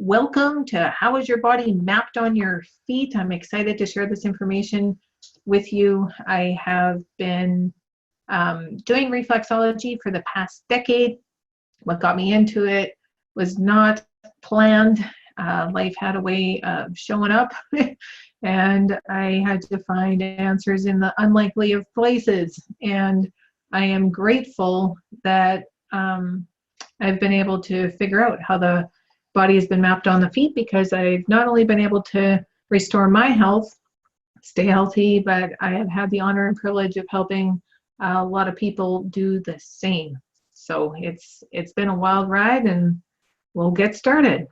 Welcome to How is Your Body Mapped on Your Feet? I'm excited to share this information with you. I have been doing reflexology for the past decade. What got me into it was not planned. Life had a way of showing up and I had to find answers in the unlikely of places. And I am grateful that I've been able to figure out how the body has been mapped on the feet, because I've not only been able to restore my health, stay healthy, but I have had the honor and privilege of helping a lot of people do the same. So it's been a wild ride, and we'll get started.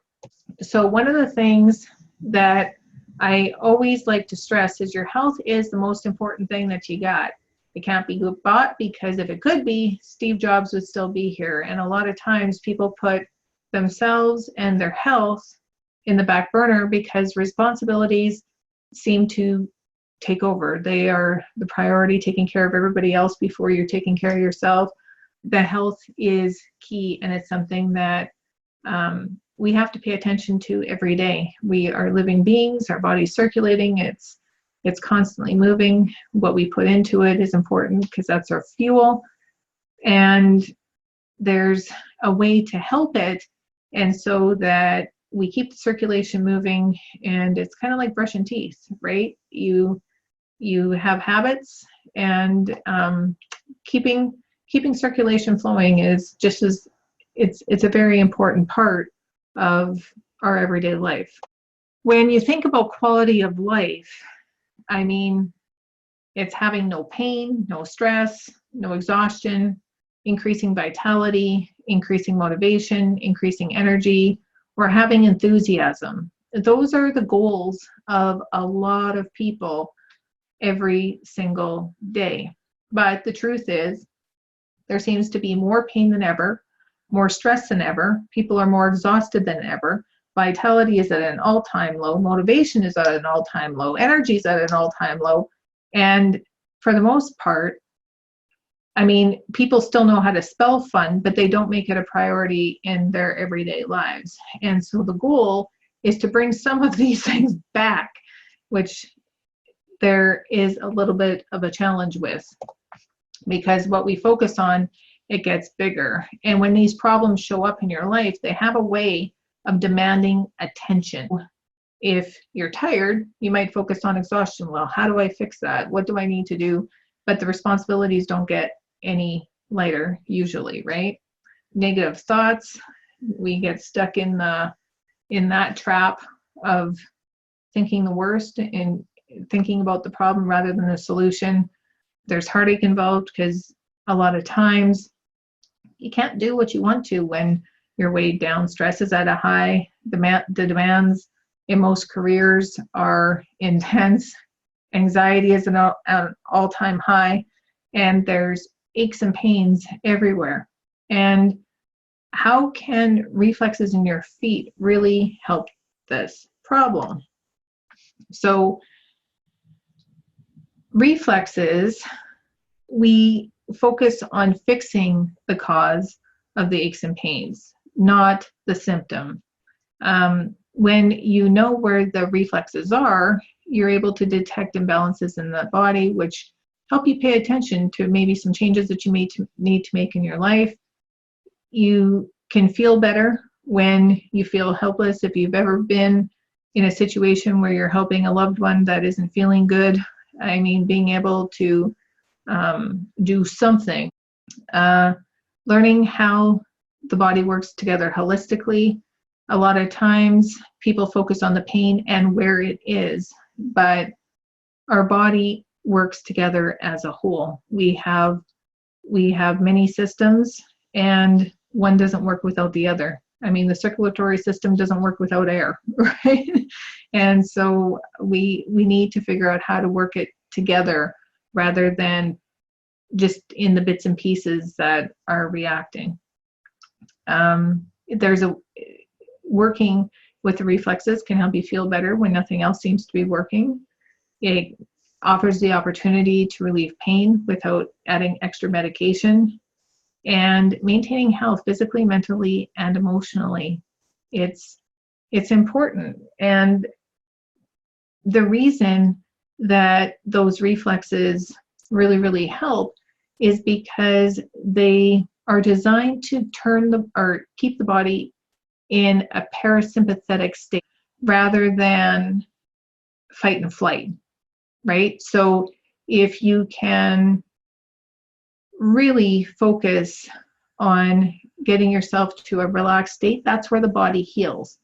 So one of the things that I always like to stress is your health is the most important thing that you got. It can't be bought, because if it could be, Steve Jobs would still be here. And a lot of times people put themselves and their health in the back burner because responsibilities seem to take over. They are the priority, taking care of everybody else before you're taking care of yourself. The health is key, and it's something that we have to pay attention to every day. We are living beings, our body's circulating, it's constantly moving. What we put into it is important because that's our fuel, and there's a way to help it, and so that we keep the circulation moving. And it's kind of like brushing teeth, right? You have habits, and keeping circulation flowing is just as it's a very important part of our everyday life. When you think about quality of life, I mean, it's having no pain, no stress, no exhaustion, increasing vitality, increasing motivation, increasing energy, or having enthusiasm. Those are the goals of a lot of people every single day. But the truth is, there seems to be more pain than ever, more stress than ever. People are more exhausted than ever. Vitality is at an all-time low. Motivation is at an all-time low. Energy is at an all-time low. And for the most part, I mean, people still know how to spell fun, but they don't make it a priority in their everyday lives. And so the goal is to bring some of these things back, which there is a little bit of a challenge with, because what we focus on, it gets bigger. And when these problems show up in your life, they have a way of demanding attention. If you're tired, you might focus on exhaustion. Well, how do I fix that? What do I need to do? But the responsibilities don't get any lighter usually, right? Negative thoughts, we get stuck in that trap of thinking the worst and thinking about the problem rather than the solution. There's heartache involved, because a lot of times you can't do what you want to when you're weighed down. Stress is at a high. The demands in most careers are intense. Anxiety is at an all-time high, and there's aches and pains everywhere. And how can reflexes in your feet really help this problem? So reflexes, we focus on fixing the cause of the aches and pains, not the symptom. When you know where the reflexes are, you're able to detect imbalances in the body, which help you pay attention to maybe some changes that you may need to make in your life. You can feel better when you feel helpless. If you've ever been in a situation where you're helping a loved one that isn't feeling good, I mean, being able to do something, learning how the body works together holistically. A lot of times people focus on the pain and where it is, but our body works together as a whole. We have many systems, and one doesn't work without the other. I mean, the circulatory system doesn't work without air, right? And so we need to figure out how to work it together rather than just in the bits and pieces that are reacting. Working with the reflexes can help you feel better when nothing else seems to be working. It offers the opportunity to relieve pain without adding extra medication, and maintaining health physically, mentally, and emotionally. It's It's important. And the reason that those reflexes really, really help is because they are designed to keep the body in a parasympathetic state rather than fight and flight, right? So if you can really focus on getting yourself to a relaxed state, that's where the body heals.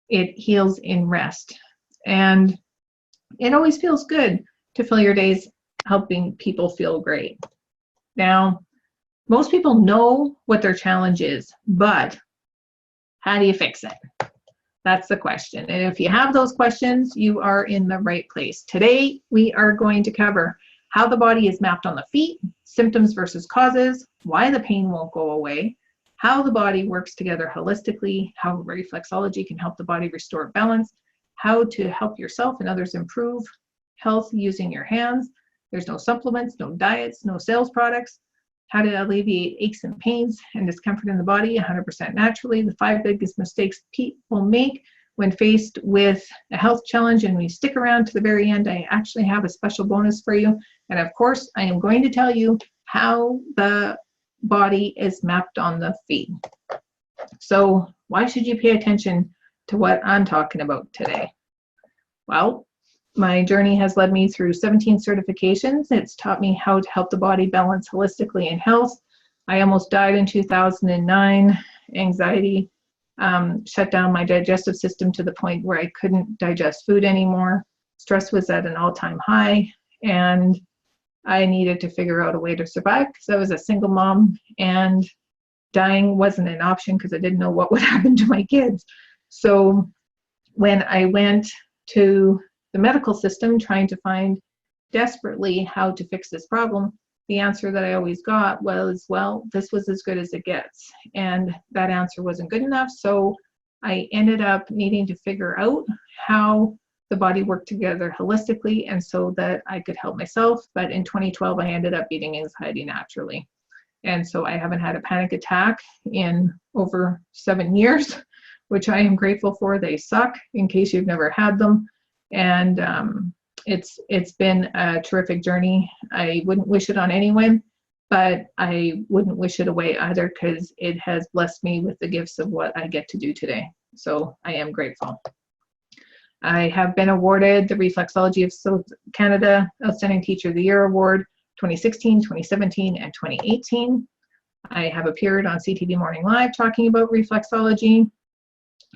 It heals in rest. And it always feels good to fill your days helping people feel great. Now, most people know what their challenge is, but how do you fix it? That's the question. And if you have those questions, you are in the right place. Today, we are going to cover how the body is mapped on the feet, symptoms versus causes, why the pain won't go away, how the body works together holistically, how reflexology can help the body restore balance, how to help yourself and others improve health using your hands. There's no supplements, no diets, no sales products. How to alleviate aches and pains and discomfort in the body 100% naturally. The 5 biggest mistakes people make when faced with a health challenge. And we stick around to the very end. I actually have a special bonus for you. And of course, I am going to tell you how the body is mapped on the feet. So why should you pay attention to what I'm talking about today? Well, my journey has led me through 17 certifications. It's taught me how to help the body balance holistically in health. I almost died in 2009. Anxiety shut down my digestive system to the point where I couldn't digest food anymore. Stress was at an all-time high, and I needed to figure out a way to survive because I was a single mom, and dying wasn't an option because I didn't know what would happen to my kids. So when I went to the medical system trying to find desperately how to fix this problem, the answer that I always got was, well, this was as good as it gets. And that answer wasn't good enough. So I ended up needing to figure out how the body worked together holistically and so that I could help myself. But in 2012, I ended up beating anxiety naturally. And so I haven't had a panic attack in over 7 years, which I am grateful for. They suck, in case you've never had them. And it's been a terrific journey. I wouldn't wish it on anyone, but I wouldn't wish it away either because it has blessed me with the gifts of what I get to do today. So I am grateful. I have been awarded the Reflexology of Canada Outstanding Teacher of the Year Award 2016, 2017, and 2018. I have appeared on CTV Morning Live talking about reflexology,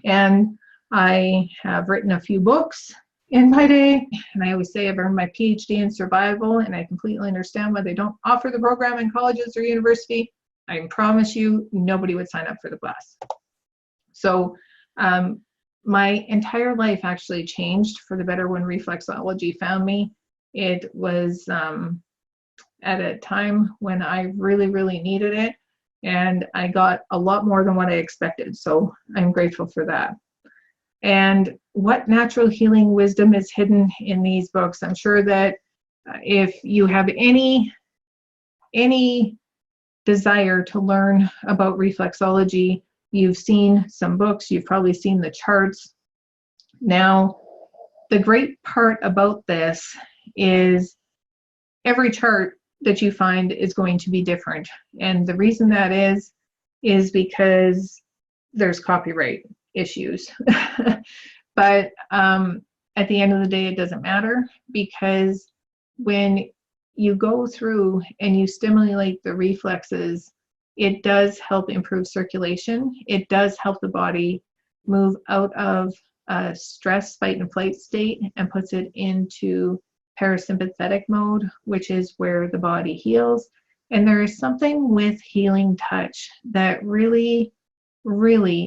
and I have written a few books in my day, and I always say I've earned my PhD in survival, and I completely understand why they don't offer the program in colleges or university. I promise you, nobody would sign up for the class. So my entire life actually changed for the better when reflexology found me. It was at a time when I really, really needed it, and I got a lot more than what I expected. So I'm grateful for that. And what natural healing wisdom is hidden in these books? I'm sure that if you have any desire to learn about reflexology, you've seen some books, you've probably seen the charts. Now, the great part about this is every chart that you find is going to be different. And the reason that is because there's copyright issues. But at the end of the day, it doesn't matter, because when you go through and you stimulate the reflexes, it does help improve circulation. It does help the body move out of a stress, fight, and flight state and puts it into parasympathetic mode, which is where the body heals. And there is something with healing touch that really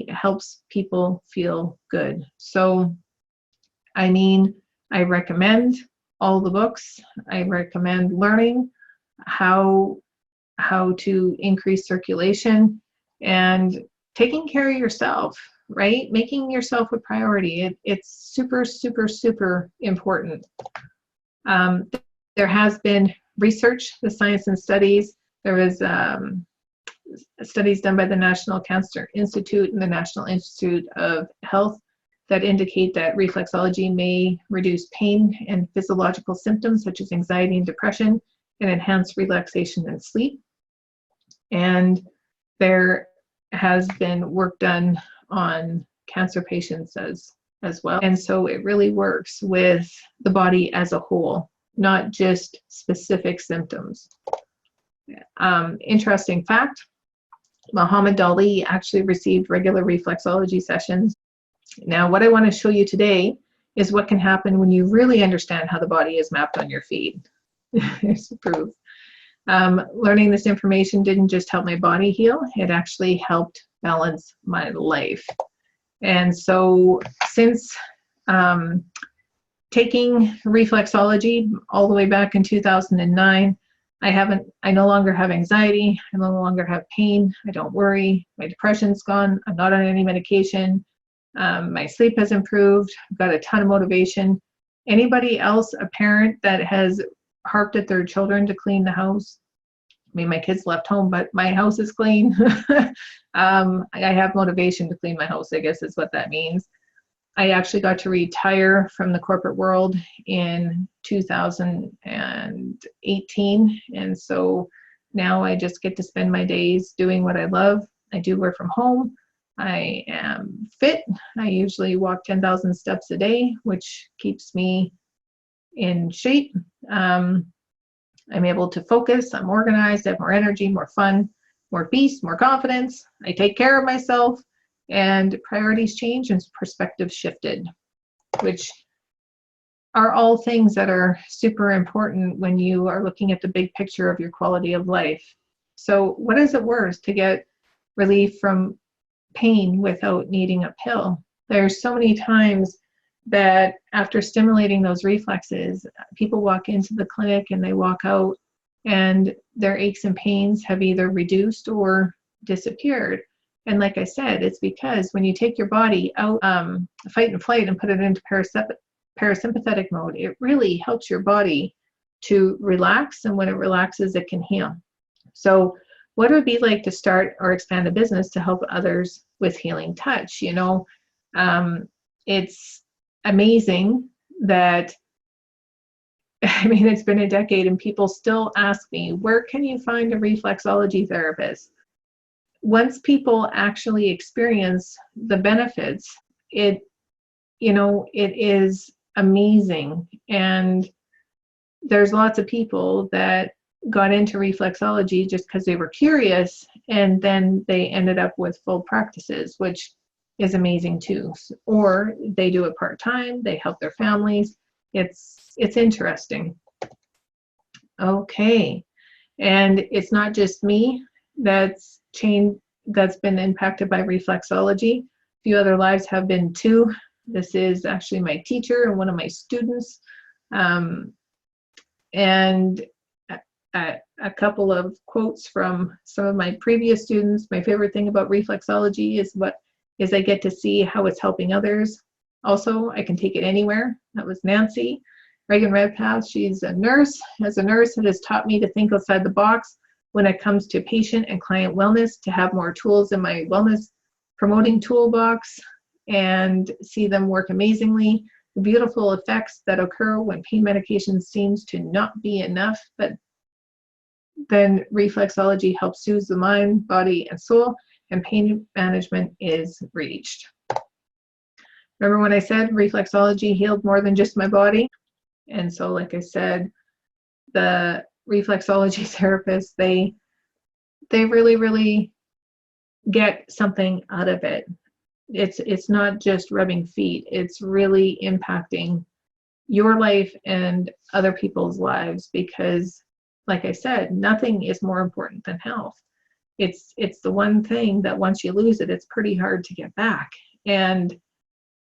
helps people feel good. So, I mean, I recommend all the books. I recommend learning how to increase circulation and taking care of yourself, right? Making yourself a priority. It's super, super, super important. There has been research, the science and studies. There was studies done by the National Cancer Institute and the National Institute of Health that indicate that reflexology may reduce pain and physiological symptoms such as anxiety and depression, and enhance relaxation and sleep. And there has been work done on cancer patients as well. And so it really works with the body as a whole, not just specific symptoms. Interesting fact, Muhammad Ali actually received regular reflexology sessions. Now, what I want to show you today is what can happen when you really understand how the body is mapped on your feet. There's the proof. Learning this information didn't just help my body heal, it actually helped balance my life. And so since taking reflexology all the way back in 2009, I no longer have anxiety, I no longer have pain, I don't worry, my depression's gone, I'm not on any medication, my sleep has improved, I've got a ton of motivation. Anybody else, a parent that has harped at their children to clean the house? I mean, my kids left home, but my house is clean. I have motivation to clean my house, I guess is what that means. I actually got to retire from the corporate world in 2018. And so now I just get to spend my days doing what I love. I do work from home. I am fit. I usually walk 10,000 steps a day, which keeps me in shape. I'm able to focus. I'm organized. I have more energy, more fun, more peace, more confidence. I take care of myself. And priorities change and perspective shifted, which are all things that are super important when you are looking at the big picture of your quality of life. So what is it worth to get relief from pain without needing a pill? There's so many times that after stimulating those reflexes, people walk into the clinic and they walk out and their aches and pains have either reduced or disappeared. And like I said, it's because when you take your body out, fight and flight, and put it into parasympathetic mode, it really helps your body to relax. And when it relaxes, it can heal. So what it would be like to start or expand a business to help others with healing touch? You know, it's amazing that, I mean, it's been a decade and people still ask me, where can you find a reflexology therapist? Once people actually experience the benefits, it is amazing. And there's lots of people that got into reflexology just because they were curious, and then they ended up with full practices, which is amazing too. Or they do it part-time, they help their families. It's interesting. Okay, and it's not just me that's been impacted by reflexology. A few other lives have been too. This is actually my teacher and one of my students. And a couple of quotes from some of my previous students. My favorite thing about reflexology is I get to see how it's helping others. Also, I can take it anywhere. That was Nancy. Reagan Redpath, she's a nurse. As a nurse, it has taught me to think outside the box when it comes to patient and client wellness, to have more tools in my wellness promoting toolbox and see them work amazingly. The beautiful effects that occur when pain medication seems to not be enough, but then reflexology helps soothe the mind, body, and soul, and pain management is reached. Remember when I said reflexology healed more than just my body? And so, like I said, the reflexology therapists, they really, really get something out of it. It's not just rubbing feet. It's really impacting your life and other people's lives, because, like I said, nothing is more important than health. It's the one thing that once you lose it, it's pretty hard to get back, and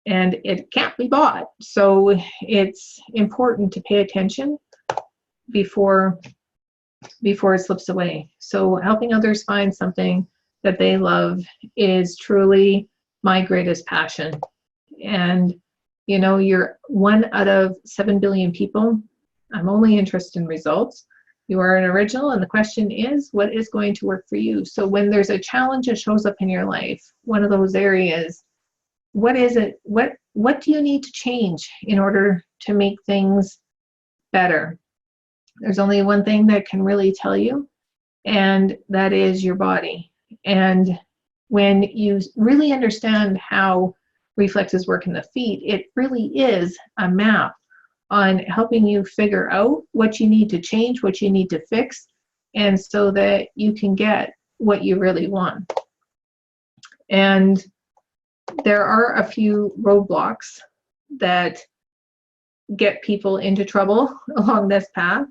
it can't be bought. So it's important to pay attention before it slips away. So helping others find something that they love is truly my greatest passion. And you know, you're 1 out of 7 billion people. I'm only interested in results. You are an original, and the question is, what is going to work for you? So when there's a challenge that shows up in your life, one of those areas, what is it? What what do you need to change in order to make things better? There's only one thing that can really tell you, and that is your body. And when you really understand how reflexes work in the feet, it really is a map on helping you figure out what you need to change, what you need to fix, and so that you can get what you really want. And there are a few roadblocks that get people into trouble along this path.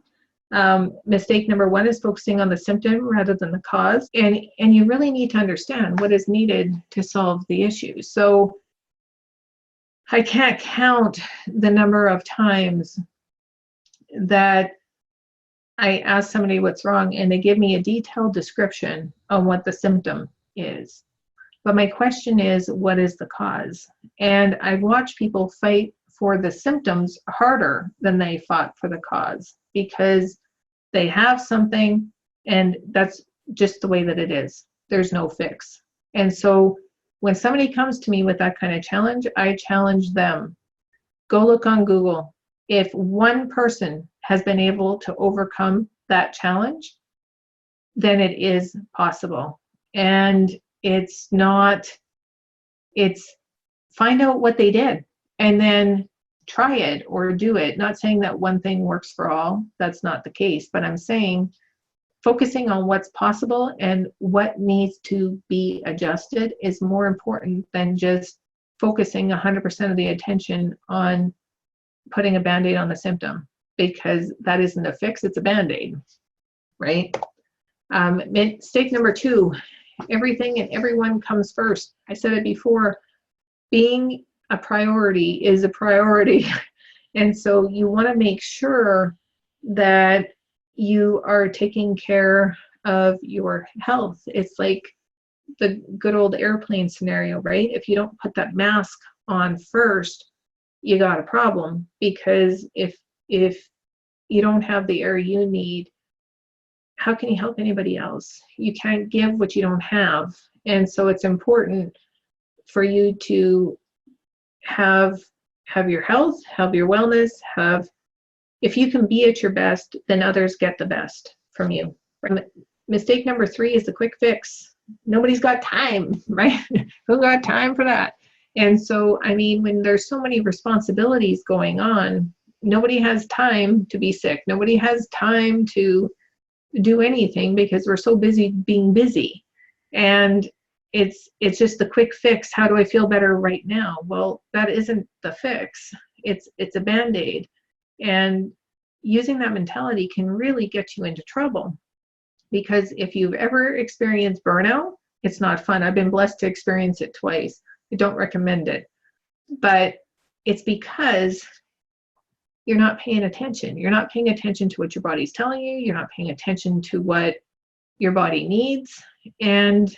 Mistake number one is focusing on the symptom rather than the cause. And you really need to understand what is needed to solve the issue. So I can't count the number of times that I ask somebody what's wrong and they give me a detailed description on what the symptom is. But my question is, what is the cause? And I watch people fight for the symptoms harder than they fought for the cause, because they have something and that's just the way that it is. There's no fix. And so when somebody comes to me with that kind of challenge, I challenge them. Go look on Google. If one person has been able to overcome that challenge, then it is possible. And it's find out what they did and then try it or do it. Not saying that one thing works for all. That's not the case. But I'm saying focusing on what's possible and what needs to be adjusted is more important than just focusing 100% of the attention on putting a Band-Aid on the symptom, because that isn't a fix, it's a Band-Aid, right? Mistake number two, everything and everyone comes first. I said it before, being a priority is a priority. And so you want to make sure that you are taking care of your health. It's like the good old airplane scenario, right? If you don't put that mask on first, you got a problem, because if you don't have the air you need, how can you help anybody else? You can't give what you don't have. And so it's important for you to have your health, have your wellness, if you can be at your best, then others get the best from you. Mistake number three is the quick fix. Nobody's got time, right? Who got time for that? And so, I mean, when there's so many responsibilities going on, nobody has time to be sick. Nobody has time to do anything because we're so busy being busy. And it's just the quick fix. How do I feel better right now? Well, that isn't the fix. It's a Band-Aid. And using that mentality can really get you into trouble, because if you've ever experienced burnout, it's not fun. I've been blessed to experience it twice. I don't recommend it, but it's because you're not paying attention. You're not paying attention to what your body's telling you. You're not paying attention to what your body needs. And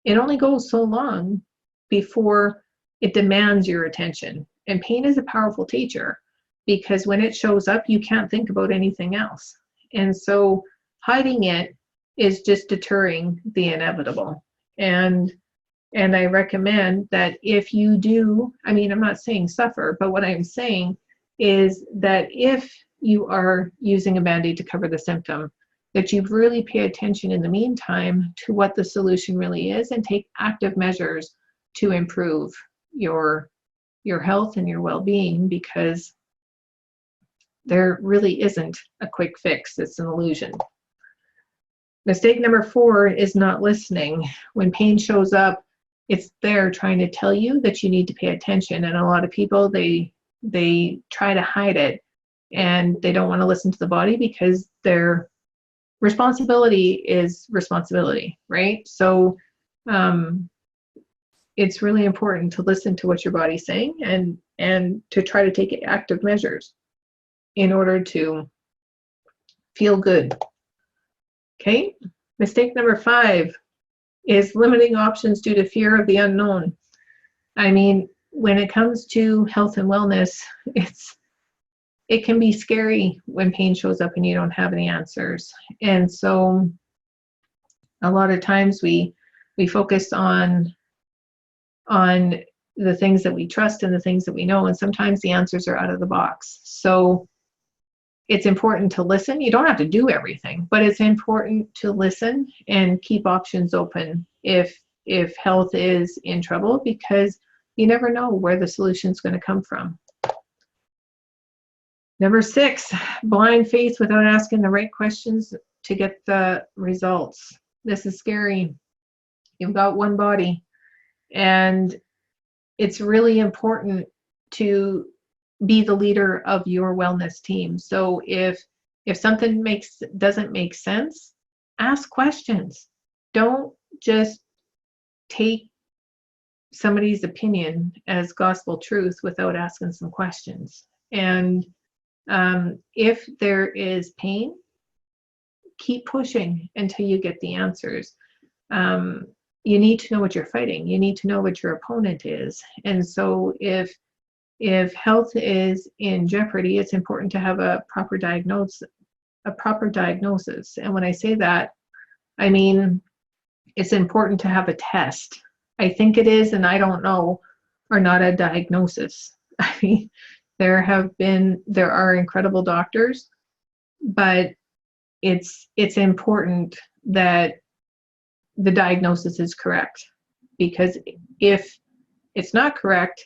it only goes so long before it demands your attention. And pain is a powerful teacher, because when it shows up, you can't think about anything else. And so hiding it is just deterring the inevitable. And I recommend that if you do, I mean, I'm not saying suffer, but what I'm saying is that if you are using a Band-Aid to cover the symptom, that you really pay attention in the meantime to what the solution really is and take active measures to improve your health and your well-being, because there really isn't a quick fix. It's an illusion. Mistake number four is not listening. When pain shows up, it's there trying to tell you that you need to pay attention. And a lot of people, they try to hide it, and they don't want to listen to the body because their responsibility is responsibility, right? So it's really important to listen to what your body's saying and to try to take active measures in order to feel good. Okay, mistake number five is limiting options due to fear of the unknown. I mean, when it comes to health and wellness, it can be scary when pain shows up and you don't have any answers. And so a lot of times we focus on the things that we trust and the things that we know, and sometimes the answers are out of the box. So it's important to listen. You don't have to do everything, but it's important to listen and keep options open if health is in trouble, because you never know where the solution is going to come from. Number 6, blind faith without asking the right questions to get the results. This is scary. You've got one body, and it's really important to be the leader of your wellness team. So if something doesn't make sense, ask questions. Don't just take somebody's opinion as gospel truth without asking some questions. And if there is pain, keep pushing until you get the answers. You need to know what you're fighting. You need to know what your opponent is. And so if health is in jeopardy, it's important to have a proper diagnosis. And when I say that, I mean it's important to have a test. I think it is, and I don't know, or not a diagnosis. I mean, there are incredible doctors, but it's important that the diagnosis is correct, because if it's not correct,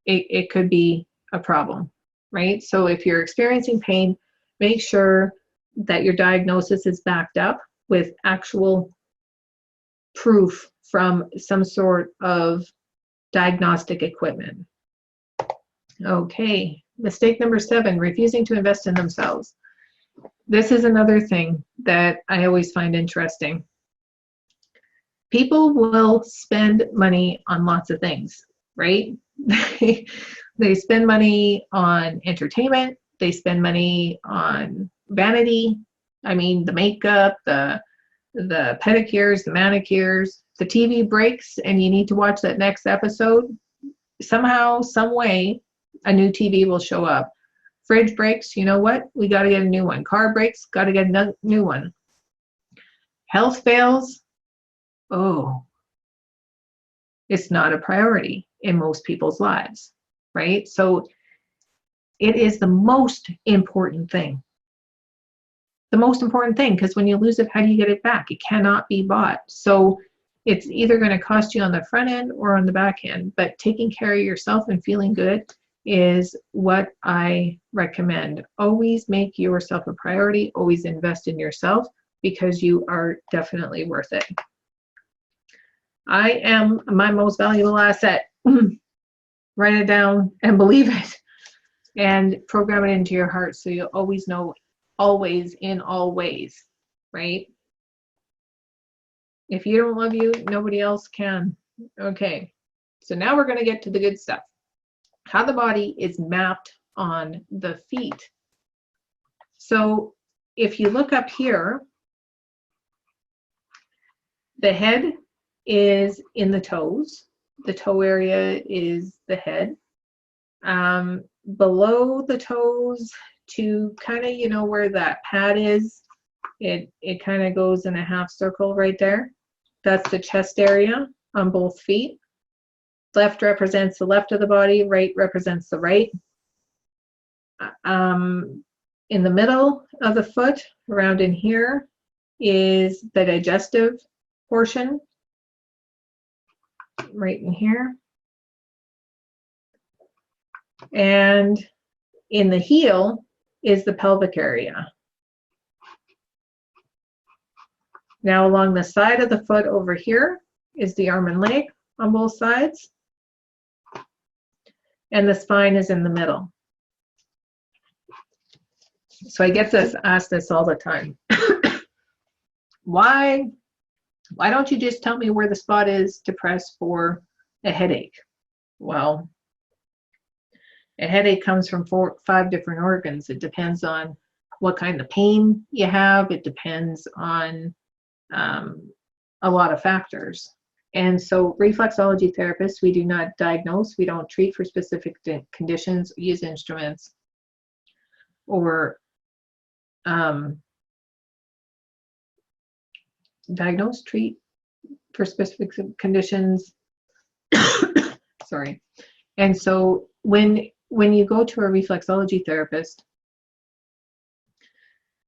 it could be a problem, right? So if you're experiencing pain, make sure that your diagnosis is backed up with actual proof from some sort of diagnostic equipment. Okay, mistake number 7, refusing to invest in themselves. This is another thing that I always find interesting. People will spend money on lots of things, right? They spend money on entertainment. They spend money on vanity. I mean, the makeup, the pedicures, the manicures, the TV breaks, and you need to watch that next episode. Somehow, some way, a new TV will show up. Fridge breaks, you know what? We got to get a new one. Car breaks, got to get a new one. Health fails. Oh, it's not a priority in most people's lives, right? So it is the most important thing. The most important thing, because when you lose it, how do you get it back? It cannot be bought. So it's either going to cost you on the front end or on the back end, but taking care of yourself and feeling good is what I recommend. Always make yourself a priority. Always invest in yourself, because you are definitely worth it. I am my most valuable asset. Write it down and believe it, and program it into your heart so you'll always know, always, in all ways, right? If you don't love you, nobody else can. Okay, so now we're going to get to the good stuff. How the body is mapped on the feet. So if you look up here, the head is in the toes. The toe area is the head. Below the toes, to kind of, you know, where that pad is, it kind of goes in a half circle right there. That's the chest area on both feet. Left represents the left of the body, right represents the right. In the middle of the foot, around in here, is the digestive portion, right in here. And in the heel is the pelvic area. Now along the side of the foot over here is the arm and leg on both sides. And the spine is in the middle. So I get asked this all the time. Why don't you just tell me where the spot is to press for a headache? Well, a headache comes from 5 different organs. It depends on what kind of pain you have. It depends on a lot of factors. And so reflexology therapists, we do not diagnose, we don't treat for specific conditions, use instruments, or diagnose, treat for specific conditions. Sorry. And so when you go to a reflexology therapist,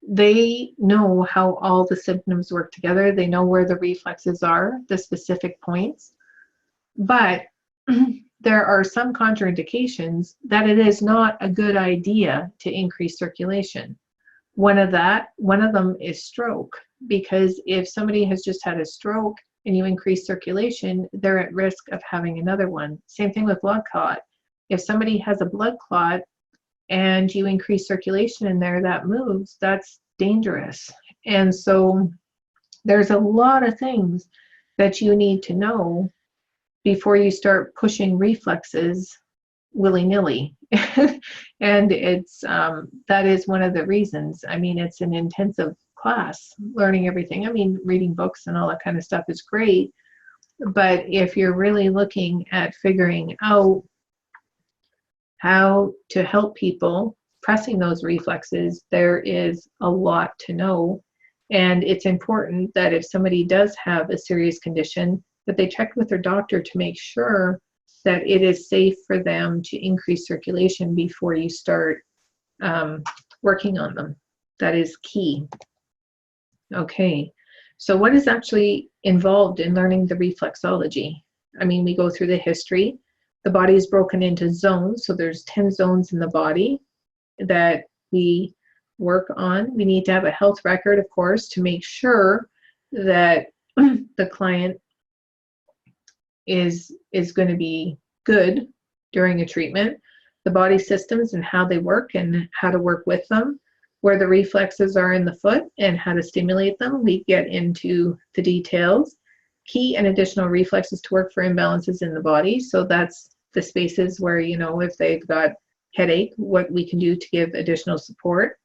they know how all the symptoms work together. They know where the reflexes are, the specific points. But there are some contraindications that it is not a good idea to increase circulation. One of them is stroke, because if somebody has just had a stroke and you increase circulation, they're at risk of having another one. Same thing with blood clot. If somebody has a blood clot and you increase circulation in there that moves, that's dangerous. And so there's a lot of things that you need to know before you start pushing reflexes willy-nilly. And it's that is one of the reasons. I mean, it's an intensive class, learning everything. I mean, reading books and all that kind of stuff is great, but if you're really looking at figuring out how to help people pressing those reflexes, there is a lot to know. And it's important that if somebody does have a serious condition, that they check with their doctor to make sure that it is safe for them to increase circulation before you start working on them. That is key. Okay, so what is actually involved in learning the reflexology? I mean, we go through the history. The body is broken into zones, so there's 10 zones in the body that we work on. We need to have a health record, of course, to make sure that the client is going to be good during a treatment. The body systems and how they work and how to work with them, where the reflexes are in the foot and how to stimulate them. We get into the details. Key and additional reflexes to work for imbalances in the body. So that's the spaces where, you know, if they've got headache, what we can do to give additional support.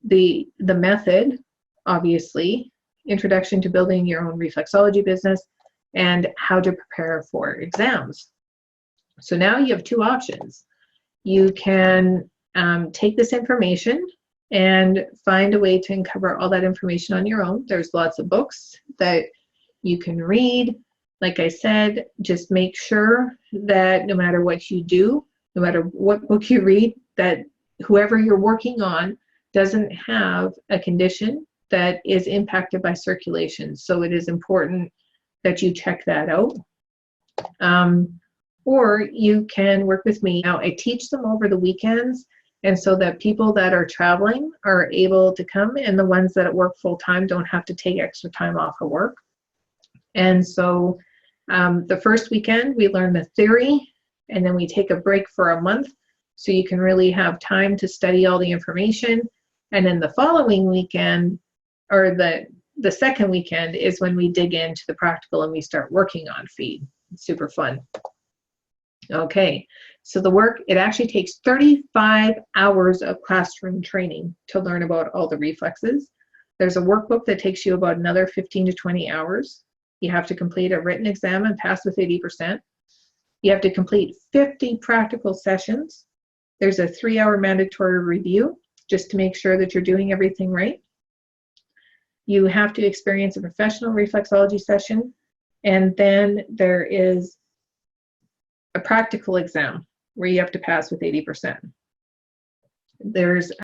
The method, obviously, introduction to building your own reflexology business, and how to prepare for exams. So now you have two options. You can take this information and find a way to uncover all that information on your own. There's lots of books that you can read. Like I said, just make sure that no matter what you do, no matter what book you read, that whoever you're working on doesn't have a condition that is impacted by circulation. So it is important that you check that out. Or you can work with me. Now, I teach them over the weekends, and so that people that are traveling are able to come, and the ones that work full-time don't have to take extra time off of work. And so the first weekend, we learn the theory, and then we take a break for a month, so you can really have time to study all the information. And then the following weekend, or the second weekend, is when we dig into the practical and we start working on feed. It's super fun. Okay, so the work, it actually takes 35 hours of classroom training to learn about all the reflexes. There's a workbook that takes you about another 15 to 20 hours. You have to complete a written exam and pass with 80%. You have to complete 50 practical sessions. There's a 3-hour mandatory review just to make sure that you're doing everything right. You have to experience a professional reflexology session, and then there is a practical exam where you have to pass with 80%. There's